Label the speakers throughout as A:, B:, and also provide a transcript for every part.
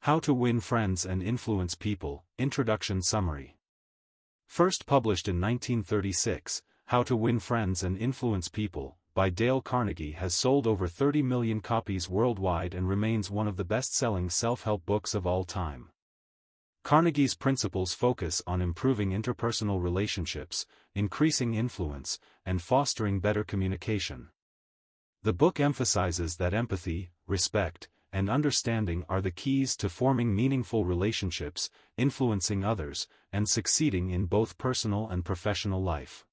A: How to Win Friends and Influence People, Introduction Summary. First published in 1936, How to Win Friends and Influence People, by Dale Carnegie has sold over 30 million copies worldwide and remains one of the best-selling self-help books of all time. Carnegie's principles focus on improving interpersonal relationships, increasing influence, and fostering better communication. The book emphasizes that empathy, respect, and understanding are the keys to forming meaningful relationships, influencing others, and succeeding in both personal and professional life.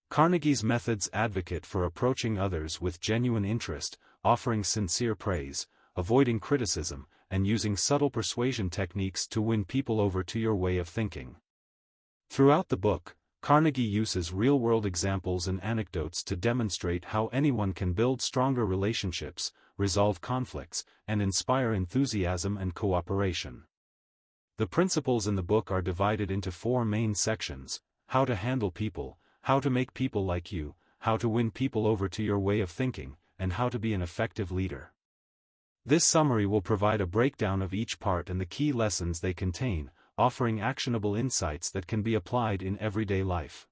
A: Carnegie's methods advocate for approaching others with genuine interest, offering sincere praise, avoiding criticism, and using subtle persuasion techniques to win people over to your way of thinking. Throughout the book, Carnegie uses real-world examples and anecdotes to demonstrate how anyone can build stronger relationships, resolve conflicts, and inspire enthusiasm and cooperation. The principles in the book are divided into 4 main sections: how to handle people, how to make people like you, how to win people over to your way of thinking, and how to be an effective leader. This summary will provide a breakdown of each part and the key lessons they contain, offering actionable insights that can be applied in everyday life.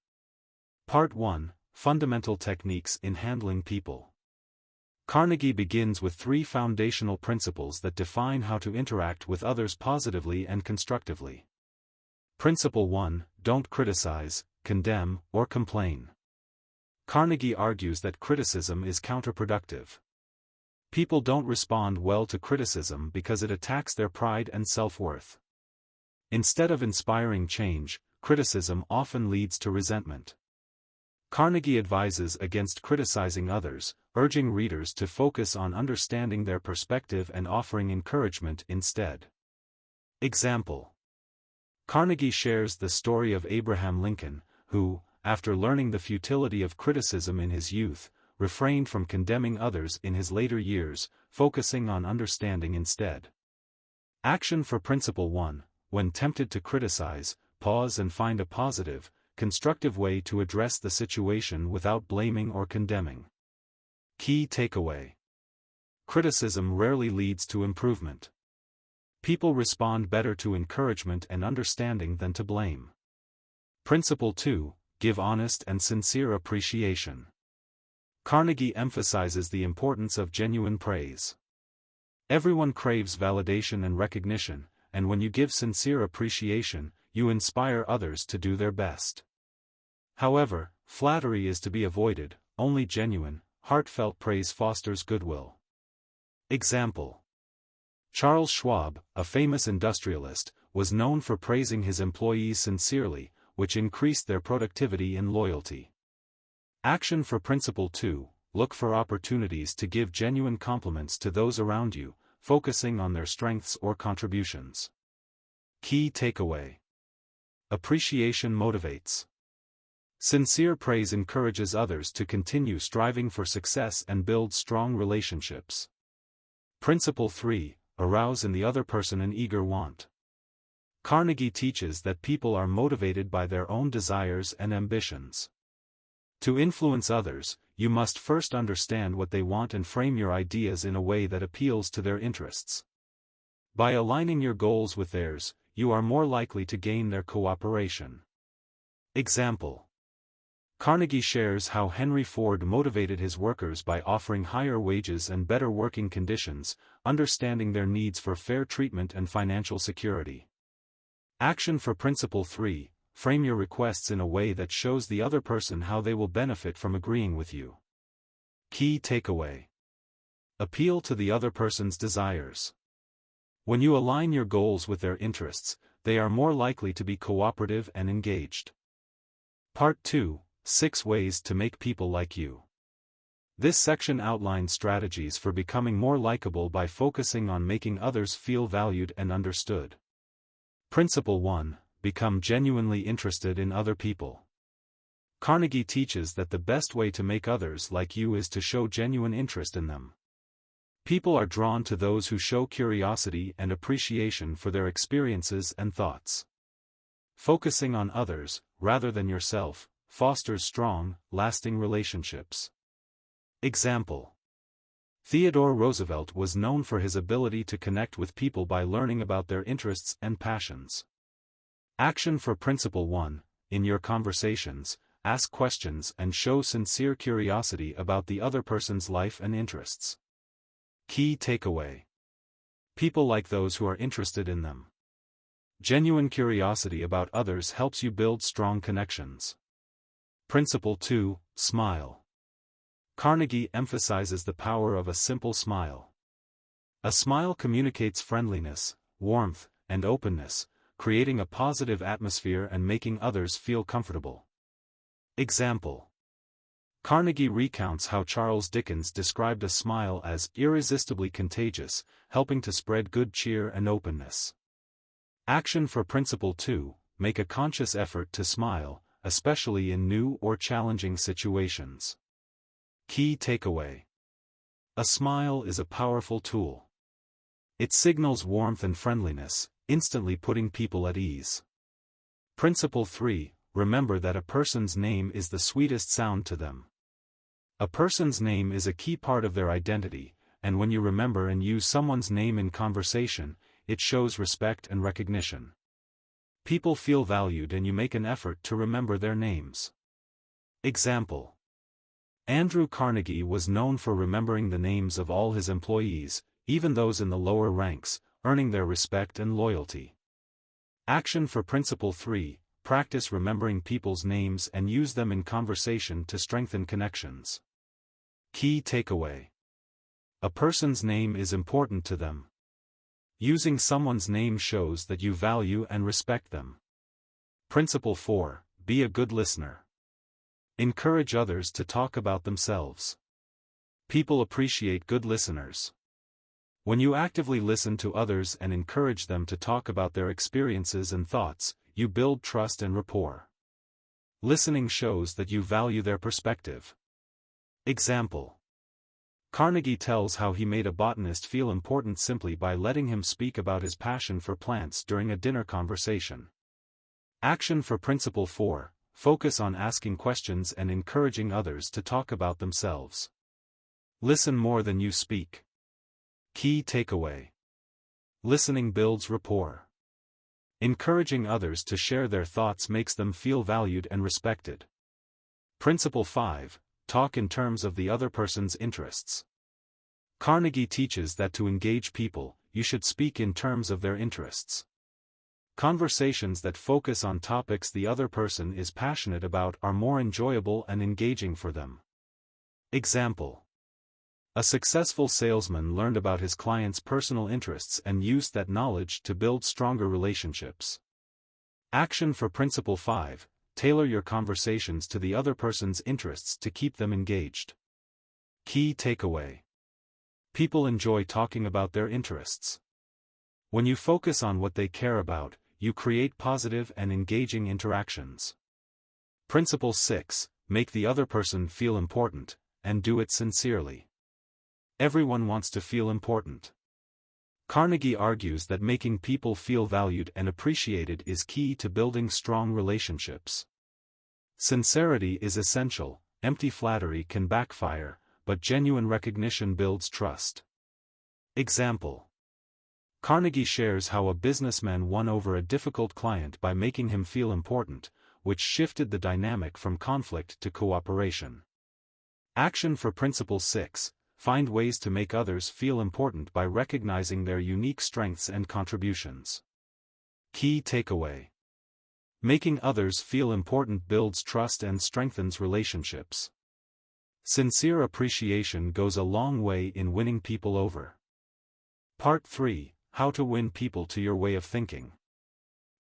A: Part 1: Fundamental Techniques in Handling People. Carnegie begins with 3 foundational principles that define how to interact with others positively and constructively. Principle 1: Don't criticize, condemn, or complain. Carnegie argues that criticism is counterproductive. People don't respond well to criticism because it attacks their pride and self-worth. Instead of inspiring change, criticism often leads to resentment. Carnegie advises against criticizing others, urging readers to focus on understanding their perspective and offering encouragement instead. Example: Carnegie shares the story of Abraham Lincoln, who, after learning the futility of criticism in his youth, refrained from condemning others in his later years, focusing on understanding instead. Action for Principle 1: When tempted to criticize, pause and find a positive, constructive way to address the situation without blaming or condemning. Key takeaway: criticism rarely leads to improvement. People respond better to encouragement and understanding than to blame. Principle 2: Give honest and sincere appreciation. Carnegie emphasizes the importance of genuine praise. Everyone craves validation and recognition, and when you give sincere appreciation, you inspire others to do their best. However, flattery is to be avoided. Only genuine, heartfelt praise fosters goodwill. Example: Charles Schwab, a famous industrialist, was known for praising his employees sincerely, which increased their productivity and loyalty. Action for Principle 2: Look for opportunities to give genuine compliments to those around you, focusing on their strengths or contributions. Key takeaway: appreciation motivates. Sincere praise encourages others to continue striving for success and build strong relationships. Principle 3: Arouse in the other person an eager want. Carnegie teaches that people are motivated by their own desires and ambitions. To influence others, you must first understand what they want and frame your ideas in a way that appeals to their interests. By aligning your goals with theirs, you are more likely to gain their cooperation. Example: Carnegie shares how Henry Ford motivated his workers by offering higher wages and better working conditions, understanding their needs for fair treatment and financial security. Action for Principle 3: Frame your requests in a way that shows the other person how they will benefit from agreeing with you. Key takeaway: appeal to the other person's desires. When you align your goals with their interests, they are more likely to be cooperative and engaged. Part 2: 6 Ways to Make People Like You. This section outlines strategies for becoming more likable by focusing on making others feel valued and understood. Principle 1: Become genuinely interested in other people. Carnegie teaches that the best way to make others like you is to show genuine interest in them. People are drawn to those who show curiosity and appreciation for their experiences and thoughts. Focusing on others, rather than yourself, fosters strong, lasting relationships. Example: Theodore Roosevelt was known for his ability to connect with people by learning about their interests and passions. Action for Principle 1. In your conversations, ask questions and show sincere curiosity about the other person's life and interests. Key takeaway. People like those who are interested in them. Genuine curiosity about others helps you build strong connections. Principle 2. Smile. Carnegie emphasizes the power of a simple smile. A smile communicates friendliness, warmth, and openness, creating a positive atmosphere and making others feel comfortable. Example. Carnegie recounts how Charles Dickens described a smile as irresistibly contagious, helping to spread good cheer and openness. Action for Principle 2. Make a conscious effort to smile, especially in new or challenging situations. Key takeaway. A smile is a powerful tool. It signals warmth and friendliness, instantly putting people at ease. Principle 3. Remember that a person's name is the sweetest sound to them. A person's name is a key part of their identity, and when you remember and use someone's name in conversation, it shows respect and recognition. People feel valued and you make an effort to remember their names. Example. Andrew Carnegie was known for remembering the names of all his employees, even those in the lower ranks, earning their respect and loyalty. Action for Principle 3. Practice remembering people's names and use them in conversation to strengthen connections. Key takeaway. A person's name is important to them. Using someone's name shows that you value and respect them. Principle 4. Be a good listener. Encourage others to talk about themselves. People appreciate good listeners. When you actively listen to others and encourage them to talk about their experiences and thoughts, you build trust and rapport. Listening shows that you value their perspective. Example. Carnegie tells how he made a botanist feel important simply by letting him speak about his passion for plants during a dinner conversation. Action for Principle 4. Focus on asking questions and encouraging others to talk about themselves. Listen more than you speak. Key takeaway. Listening builds rapport. Encouraging others to share their thoughts makes them feel valued and respected. Principle 5. Talk in terms of the other person's interests. Carnegie teaches that to engage people, you should speak in terms of their interests. Conversations that focus on topics the other person is passionate about are more enjoyable and engaging for them. Example. A successful salesman learned about his client's personal interests and used that knowledge to build stronger relationships. Action for Principle 5. Tailor your conversations to the other person's interests to keep them engaged. Key takeaway. People enjoy talking about their interests. When you focus on what they care about, you create positive and engaging interactions. Principle 6. Make the other person feel important, and do it sincerely. Everyone wants to feel important. Carnegie argues that making people feel valued and appreciated is key to building strong relationships. Sincerity is essential. Empty flattery can backfire, but genuine recognition builds trust. Example. Carnegie shares how a businessman won over a difficult client by making him feel important, which shifted the dynamic from conflict to cooperation. Action for Principle 6. Find ways to make others feel important by recognizing their unique strengths and contributions. Key takeaway. Making others feel important builds trust and strengthens relationships. Sincere appreciation goes a long way in winning people over. Part 3. How to win people to your way of thinking.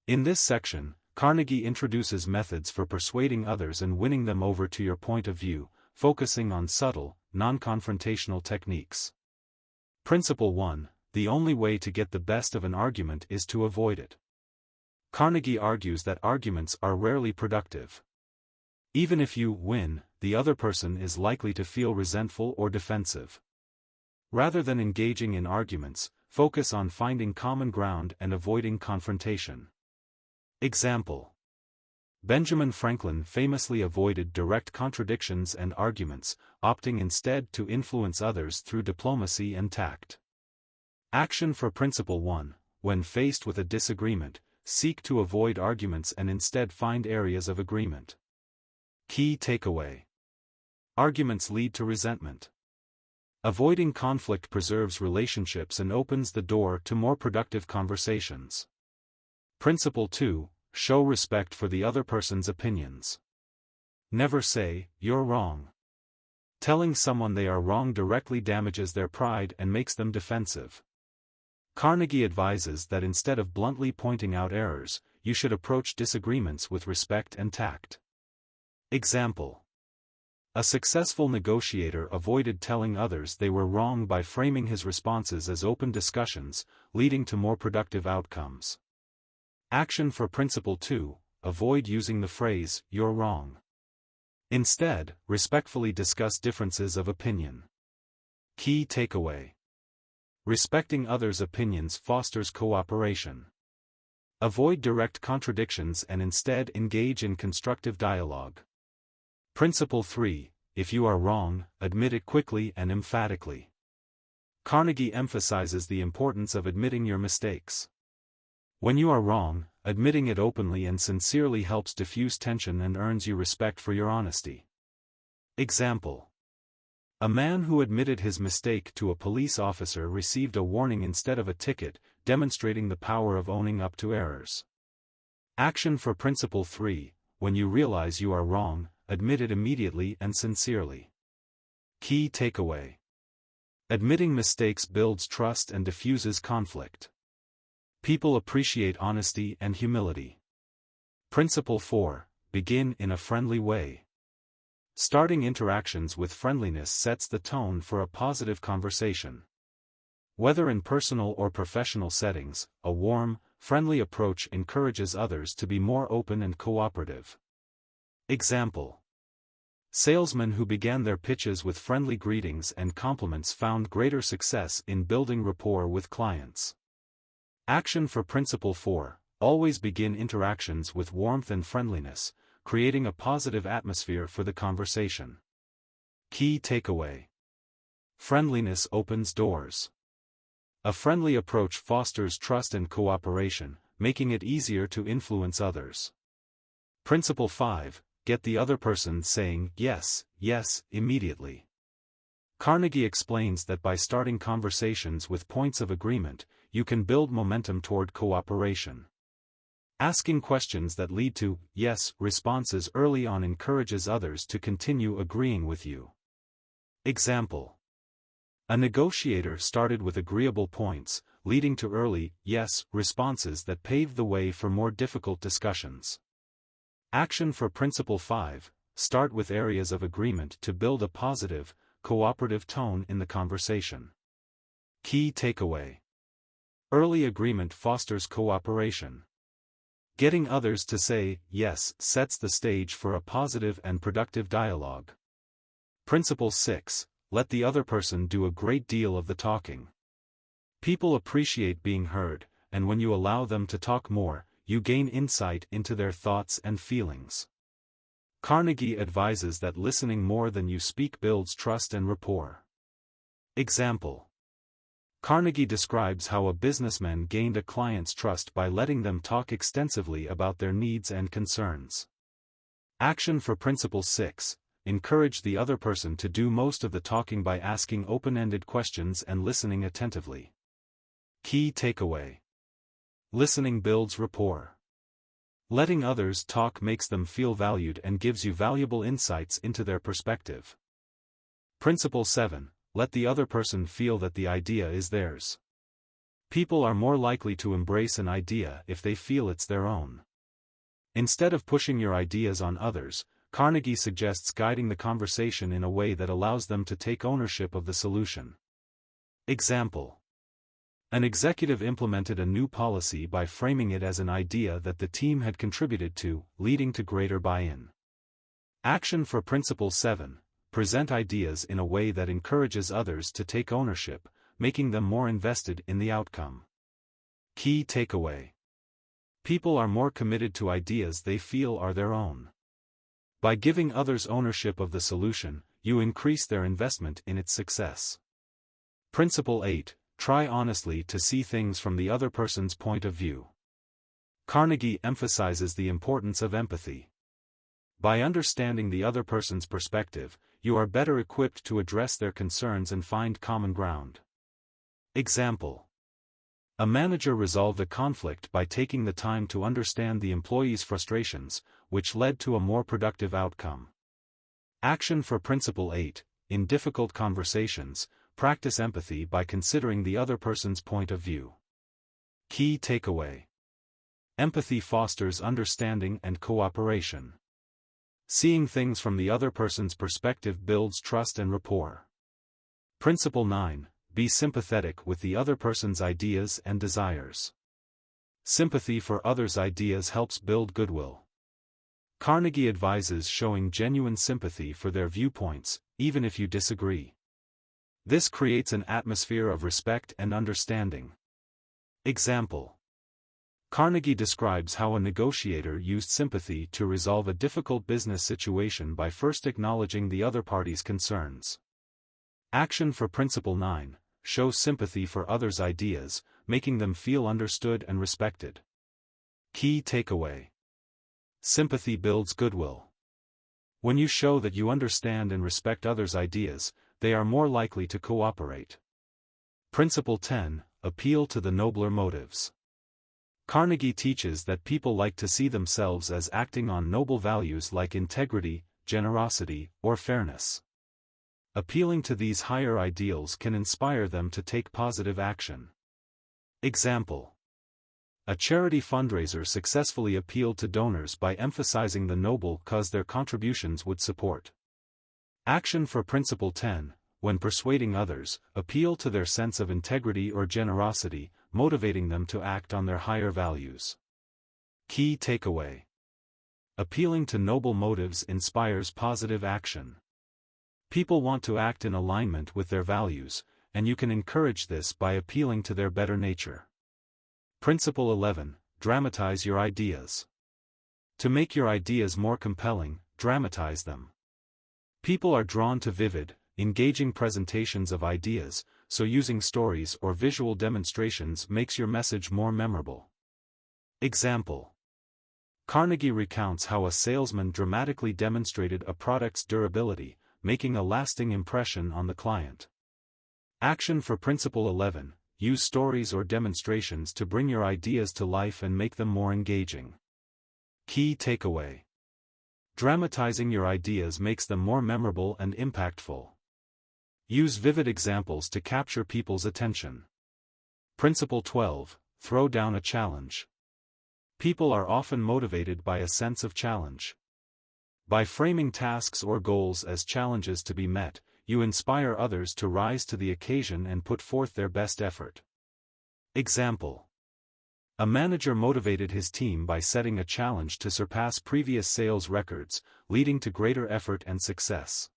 A: In this section, Carnegie introduces methods for persuading others and winning them over to your point of view, focusing on subtle, non-confrontational techniques. Principle 1. The only way to get the best of an argument is to avoid it. Carnegie argues that arguments are rarely productive. Even if you win, the other person is likely to feel resentful or defensive. Rather than engaging in arguments, focus on finding common ground and avoiding confrontation. Example. Benjamin Franklin famously avoided direct contradictions and arguments, opting instead to influence others through diplomacy and tact. Action for Principle 1. When faced with a disagreement, seek to avoid arguments and instead find areas of agreement. Key takeaway. Arguments lead to resentment. Avoiding conflict preserves relationships and opens the door to more productive conversations. Principle 2. Show respect for the other person's opinions. Never say, "You're wrong." Telling someone they are wrong directly damages their pride and makes them defensive. Carnegie advises that instead of bluntly pointing out errors, you should approach disagreements with respect and tact. Example. A successful negotiator avoided telling others they were wrong by framing his responses as open discussions, leading to more productive outcomes. Action for Principle 2. Avoid using the phrase, "You're wrong." Instead, respectfully discuss differences of opinion. Key takeaway. Respecting others' opinions fosters cooperation. Avoid direct contradictions and instead engage in constructive dialogue. Principle 3. If you are wrong, admit it quickly and emphatically. Carnegie emphasizes the importance of admitting your mistakes. When you are wrong, admitting it openly and sincerely helps diffuse tension and earns you respect for your honesty. Example. A man who admitted his mistake to a police officer received a warning instead of a ticket, demonstrating the power of owning up to errors. Action for Principle 3. When you realize you are wrong, admit it immediately and sincerely. Key takeaway. Admitting mistakes builds trust and diffuses conflict. People appreciate honesty and humility. Principle 4. Begin in a friendly way. Starting interactions with friendliness sets the tone for a positive conversation. Whether in personal or professional settings, a warm, friendly approach encourages others to be more open and cooperative. Example. Salesmen who began their pitches with friendly greetings and compliments found greater success in building rapport with clients. Action for Principle 4. Always begin interactions with warmth and friendliness, creating a positive atmosphere for the conversation. Key takeaway. Friendliness opens doors. A friendly approach fosters trust and cooperation, making it easier to influence others. Principle 5. Get the other person saying yes, yes, immediately. Carnegie explains that by starting conversations with points of agreement, you can build momentum toward cooperation. Asking questions that lead to yes responses early on encourages others to continue agreeing with you. Example. A negotiator started with agreeable points, leading to early yes responses that paved the way for more difficult discussions. Action for Principle 5. Start with areas of agreement to build a positive, cooperative tone in the conversation. Key takeaway. Early agreement fosters cooperation. Getting others to say yes sets the stage for a positive and productive dialogue. Principle 6. Let the other person do a great deal of the talking. People appreciate being heard, and when you allow them to talk more, you gain insight into their thoughts and feelings. Carnegie advises that listening more than you speak builds trust and rapport. Example. Carnegie describes how a businessman gained a client's trust by letting them talk extensively about their needs and concerns. Action for Principle 6. Encourage the other person to do most of the talking by asking open-ended questions and listening attentively. Key takeaway. Listening builds rapport. Letting others talk makes them feel valued and gives you valuable insights into their perspective. Principle 7. Let the other person feel that the idea is theirs. People are more likely to embrace an idea if they feel it's their own. Instead of pushing your ideas on others, Carnegie suggests guiding the conversation in a way that allows them to take ownership of the solution. Example. An executive implemented a new policy by framing it as an idea that the team had contributed to, leading to greater buy-in. Action for Principle 7. Present ideas in a way that encourages others to take ownership, making them more invested in the outcome. Key takeaway. People are more committed to ideas they feel are their own. By giving others ownership of the solution, you increase their investment in its success. Principle 8. Try honestly to see things from the other person's point of view. Carnegie emphasizes the importance of empathy. By understanding the other person's perspective, you are better equipped to address their concerns and find common ground. Example: a manager resolved a conflict by taking the time to understand the employee's frustrations, which led to a more productive outcome. Action for Principle 8. In difficult conversations, practice empathy by considering the other person's point of view. Key takeaway: empathy fosters understanding and cooperation. Seeing things from the other person's perspective builds trust and rapport. Principle 9. Be sympathetic with the other person's ideas and desires. Sympathy for others' ideas helps build goodwill. Carnegie advises showing genuine sympathy for their viewpoints, even if you disagree. This creates an atmosphere of respect and understanding. Example: Carnegie describes how a negotiator used sympathy to resolve a difficult business situation by first acknowledging the other party's concerns. Action for Principle 9. Show sympathy for others' ideas, making them feel understood and respected. Key takeaway: sympathy builds goodwill. When you show that you understand and respect others' ideas, they are more likely to cooperate. Principle 10. Appeal to the nobler motives. Carnegie teaches that people like to see themselves as acting on noble values like integrity, generosity, or fairness. Appealing to these higher ideals can inspire them to take positive action. Example: a charity fundraiser successfully appealed to donors by emphasizing the noble cause their contributions would support. Action for Principle 10. When persuading others, appeal to their sense of integrity or generosity, motivating them to act on their higher values. Key takeaway: appealing to noble motives inspires positive action. People want to act in alignment with their values, and you can encourage this by appealing to their better nature. Principle 11. Dramatize your ideas. To make your ideas more compelling, dramatize them. People are drawn to vivid, engaging presentations of ideas, so using stories or visual demonstrations makes your message more memorable. Example: Carnegie recounts how a salesman dramatically demonstrated a product's durability, making a lasting impression on the client. Action for Principle 11. Use stories or demonstrations to bring your ideas to life and make them more engaging. Key takeaway: dramatizing your ideas makes them more memorable and impactful. Use vivid examples to capture people's attention. Principle 12. Throw down a challenge. People are often motivated by a sense of challenge. By framing tasks or goals as challenges to be met, you inspire others to rise to the occasion and put forth their best effort. Example: a manager motivated his team by setting a challenge to surpass previous sales records, leading to greater effort and success.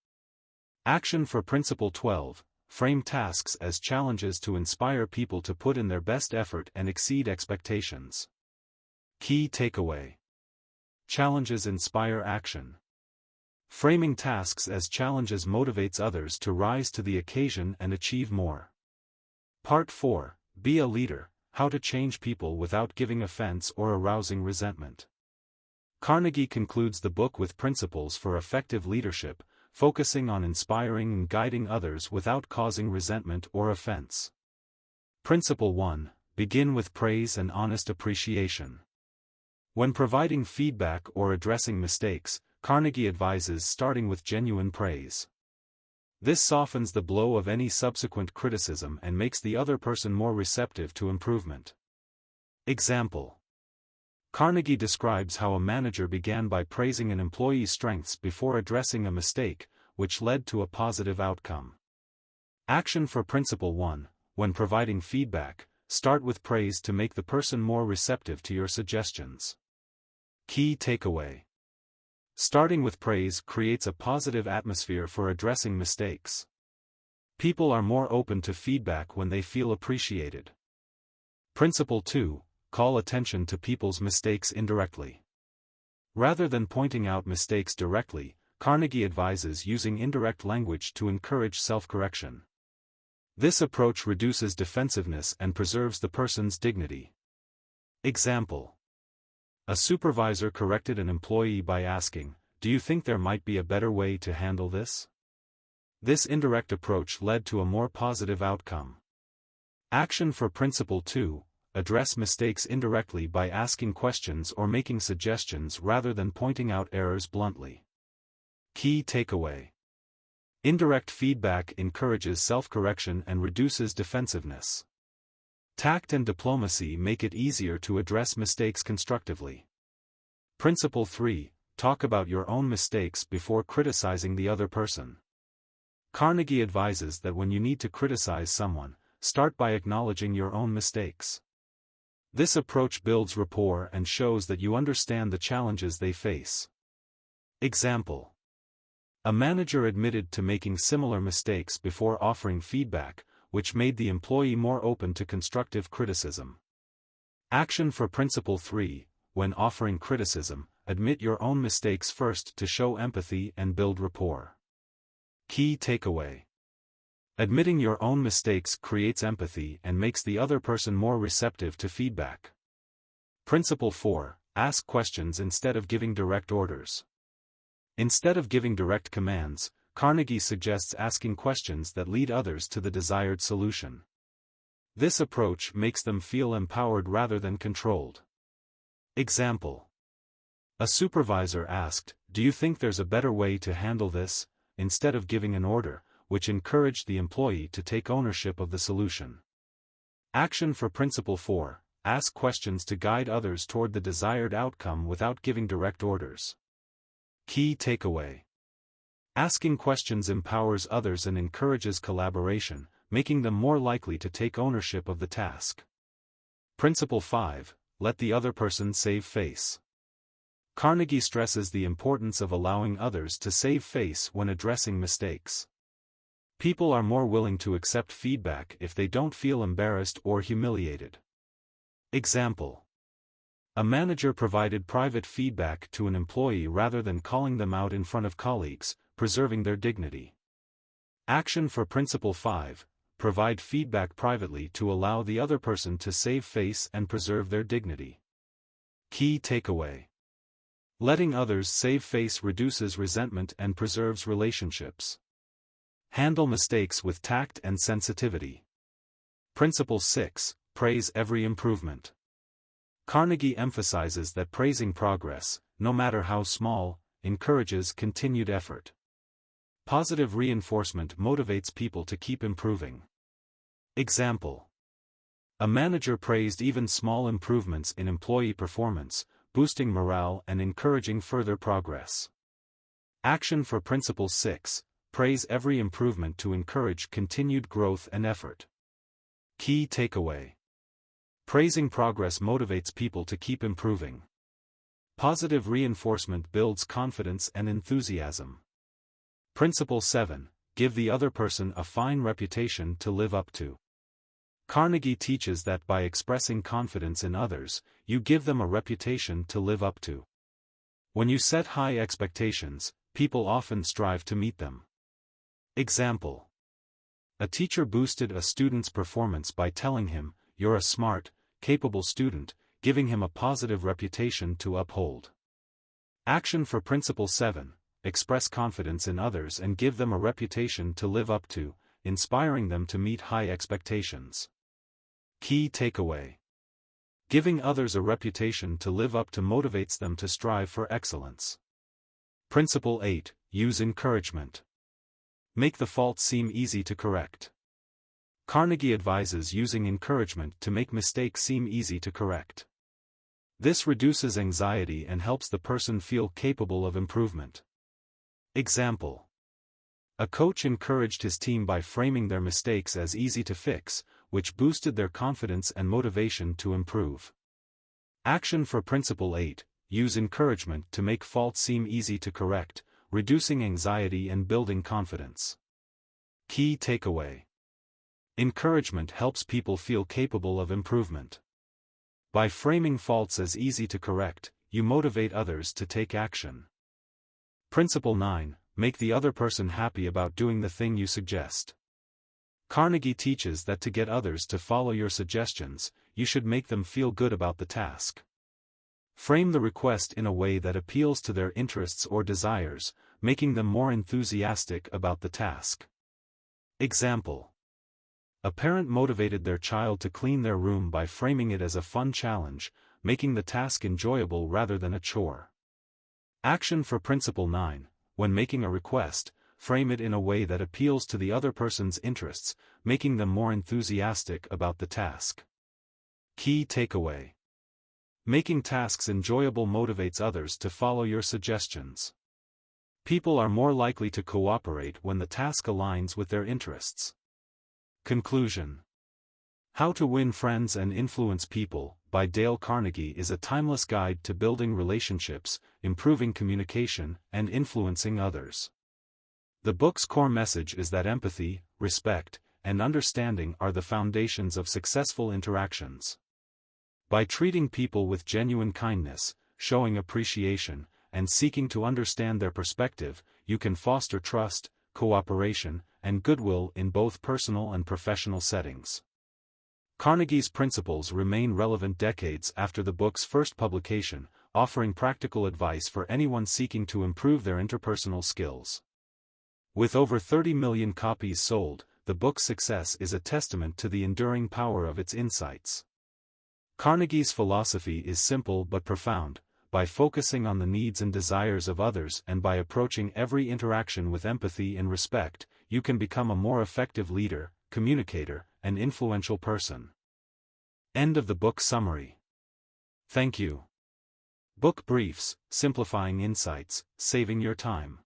A: Action for Principle 12. Frame tasks as challenges to inspire people to put in their best effort and exceed expectations. Key takeaway: challenges inspire action. Framing tasks as challenges motivates others to rise to the occasion and achieve more. Part 4. Be a leader: how to change people without giving offense or arousing resentment. Carnegie concludes the book with principles for effective leadership, focusing on inspiring and guiding others without causing resentment or offense. Principle 1. Begin with praise and honest appreciation. When providing feedback or addressing mistakes, Carnegie advises starting with genuine praise. This softens the blow of any subsequent criticism and makes the other person more receptive to improvement. Example: Carnegie describes how a manager began by praising an employee's strengths before addressing a mistake, which led to a positive outcome. Action for Principle 1. When providing feedback, start with praise to make the person more receptive to your suggestions. Key takeaway: starting with praise creates a positive atmosphere for addressing mistakes. People are more open to feedback when they feel appreciated. Principle 2. call attention to people's mistakes indirectly. Rather than pointing out mistakes directly, Carnegie advises using indirect language to encourage self-correction. This approach reduces defensiveness and preserves the person's dignity. Example: a supervisor corrected an employee by asking, "Do you think there might be a better way to handle this?" This indirect approach led to a more positive outcome. Action for Principle 2: address mistakes indirectly by asking questions or making suggestions rather than pointing out errors bluntly. Key takeaway: indirect feedback encourages self-correction and reduces defensiveness. Tact and diplomacy make it easier to address mistakes constructively. Principle 3: talk about your own mistakes before criticizing the other person. Carnegie advises that when you need to criticize someone, start by acknowledging your own mistakes. This approach builds rapport and shows that you understand the challenges they face. Example: a manager admitted to making similar mistakes before offering feedback, which made the employee more open to constructive criticism. Action for Principle 3: when offering criticism, admit your own mistakes first to show empathy and build rapport. Key takeaway: admitting your own mistakes creates empathy and makes the other person more receptive to feedback. Principle 4: ask questions instead of giving direct orders. Instead of giving direct commands, Carnegie suggests asking questions that lead others to the desired solution. This approach makes them feel empowered rather than controlled. Example: a supervisor asked, "Do you think there's a better way to handle this?" instead of giving an order, which encouraged the employee to take ownership of the solution. Action for Principle 4: ask questions to guide others toward the desired outcome without giving direct orders. Key takeaway: asking questions empowers others and encourages collaboration, making them more likely to take ownership of the task. Principle 5: let the other person save face. Carnegie stresses the importance of allowing others to save face when addressing mistakes. People are more willing to accept feedback if they don't feel embarrassed or humiliated. Example: a manager provided private feedback to an employee rather than calling them out in front of colleagues, preserving their dignity. Action for Principle 5: provide feedback privately to allow the other person to save face and preserve their dignity. Key takeaway: letting others save face reduces resentment and preserves relationships. Handle mistakes with tact and sensitivity. Principle 6: praise every improvement. Carnegie emphasizes that praising progress, no matter how small, encourages continued effort. Positive reinforcement motivates people to keep improving. Example: a manager praised even small improvements in employee performance, boosting morale and encouraging further progress. Action for Principle 6: praise every improvement to encourage continued growth and effort. Key takeaway: praising progress motivates people to keep improving. Positive reinforcement builds confidence and enthusiasm. Principle 7: give the other person a fine reputation to live up to. Carnegie teaches that by expressing confidence in others, you give them a reputation to live up to. When you set high expectations, people often strive to meet them. Example: a teacher boosted a student's performance by telling him, "You're a smart, capable student," giving him a positive reputation to uphold. Action for Principle 7: express confidence in others and give them a reputation to live up to, inspiring them to meet high expectations. Key takeaway: giving others a reputation to live up to motivates them to strive for excellence. Principle 8: use encouragement. Make the fault seem easy to correct. Carnegie advises using encouragement to make mistakes seem easy to correct. This reduces anxiety and helps the person feel capable of improvement. Example: a coach encouraged his team by framing their mistakes as easy to fix, which boosted their confidence and motivation to improve. Action for Principle 8: use encouragement to make faults seem easy to correct, reducing anxiety and building confidence. Key takeaway: encouragement helps people feel capable of improvement. By framing faults as easy to correct, you motivate others to take action. Principle 9. Make the other person happy about doing the thing you suggest. Carnegie teaches that to get others to follow your suggestions, you should make them feel good about the task. Frame the request in a way that appeals to their interests or desires, making them more enthusiastic about the task. Example: a parent motivated their child to clean their room by framing it as a fun challenge, making the task enjoyable rather than a chore. Action for Principle 9. When making a request, frame it in a way that appeals to the other person's interests, making them more enthusiastic about the task. Key takeaway: making tasks enjoyable motivates others to follow your suggestions. People are more likely to cooperate when the task aligns with their interests. Conclusion: How to Win Friends and Influence People, by Dale Carnegie, is a timeless guide to building relationships, improving communication, and influencing others. The book's core message is that empathy, respect, and understanding are the foundations of successful interactions. By treating people with genuine kindness, showing appreciation, and seeking to understand their perspective, you can foster trust, cooperation, and goodwill in both personal and professional settings. Carnegie's principles remain relevant decades after the book's first publication, offering practical advice for anyone seeking to improve their interpersonal skills. With over 30 million copies sold, the book's success is a testament to the enduring power of its insights. Carnegie's philosophy is simple but profound. By focusing on the needs and desires of others and by approaching every interaction with empathy and respect, you can become a more effective leader, communicator, and influential person. End of the book summary. Thank you. Book briefs, simplifying insights, saving your time.